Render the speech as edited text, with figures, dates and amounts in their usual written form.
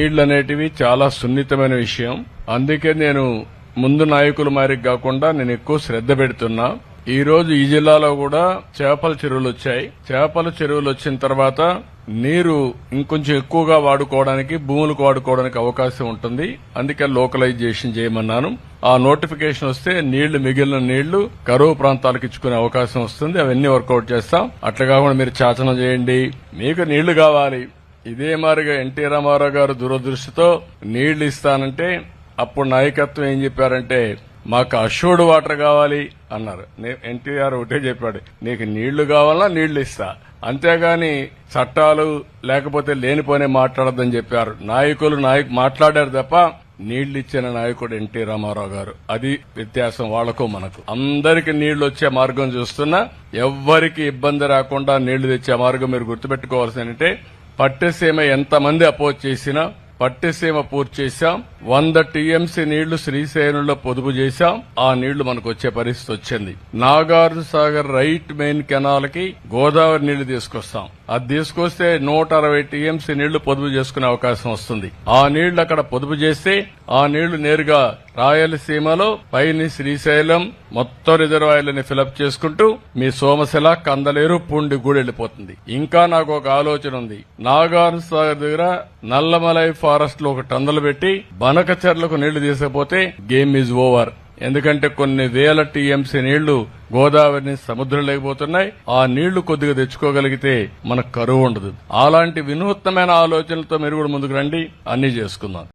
నీళ్లు అనేటివి చాలా సున్నితమైన విషయం. అందుకే నేను ముందు నాయకుల మారికి కాకుండా నేను ఎక్కువ శ్రద్ధ పెడుతున్నా. ఈ రోజు ఈ జిల్లాలో కూడా చేపల చెరువులు వచ్చాయి. చేపల చెరువులు వచ్చిన తర్వాత నీరు ఇంకొంచెం ఎక్కువగా వాడుకోవడానికి, భూములకు వాడుకోవడానికి అవకాశం ఉంటుంది. అందుకే లోకలైజేషన్ చేయమన్నాను. ఆ నోటిఫికేషన్ వస్తే మిగిలిన నీళ్లు కరువు ప్రాంతాలకు ఇచ్చుకునే అవకాశం వస్తుంది. అవన్నీ వర్కౌట్ చేస్తాం. అట్లా కాకుండా మీరు చాచనం చేయండి, మీకు నీళ్లు కావాలి. ఇదే మారిగా ఎన్టీ రామారావు గారు దురదృష్టితో నీళ్లు ఇస్తానంటే అప్పుడు నాయకత్వం ఏం చెప్పారంటే మాకు అష్యూర్డ్ వాటర్ కావాలి అన్నారు. ఎన్టీఆర్ ఒకటే చెప్పాడు, నీకు నీళ్లు కావాలన్నా నీళ్లు ఇస్తా, అంతేగాని చట్టాలు లేకపోతే లేనిపోనే మాట్లాడద్దని చెప్పారు. నాయకులు మాట్లాడారు తప్ప నీళ్లు ఇచ్చిన నాయకుడు ఎన్టీ రామారావు గారు. అది వ్యత్యాసం వాళ్లకు మనకు. అందరికి నీళ్లు వచ్చే మార్గం చూస్తున్నా, ఎవ్వరికి ఇబ్బంది రాకుండా నీళ్లు తెచ్చే మార్గం మీరు గుర్తుపెట్టుకోవాల్సిందంటే పట్టిసీమ ఎంతమంది అపోజ్ చేసినా పట్టిసీమ పూర్తి చేశాం. 100 టీఎంసీ నీళ్లు శ్రీశైలంలో పొదుపు చేశాం. ఆ నీళ్లు మనకు వచ్చే పరిస్థితి వచ్చింది. Nagarjuna Sagar right main canal కి గోదావరి నీళ్లు తీసుకొస్తాం. అది తీసుకొస్తే 160 టీఎంసీ నీళ్లు పొదుపు చేసుకునే అవకాశం వస్తుంది. ఆ నీళ్లు అక్కడ పొదుపు చేస్తే ఆ నీళ్లు నేరుగా రాయలసీమలో పైని శ్రీశైలం మొత్తం రిజర్వాయర్లని ఫిలప్ చేసుకుంటూ మీ సోమశిల, కందలేరు, పూండి కూడా వెళ్లిపోతుంది. ఇంకా నాకు ఒక ఆలోచన ఉంది. నాగార్జున సాగర్ దగ్గర నల్లమలై ఫారెస్ట్ లో ఒక టన్నులు పెట్టి బనకచెర్లకు నీళ్లు తీసుకపోతే గేమ్ ఈజ్ ఓవర్. ఎందుకంటే కొన్ని వేల టీఎంసీ నీళ్లు గోదావరిని సముద్రం లేకపోతున్నాయి. ఆ నీళ్లు కొద్దిగా తెచ్చుకోగలిగితే మనకు కరువు ఉండదు. అలాంటి వినూత్నమైన ఆలోచనలతో మీరు కూడా ముందుకు రండి, అన్ని చేసుకుందాం.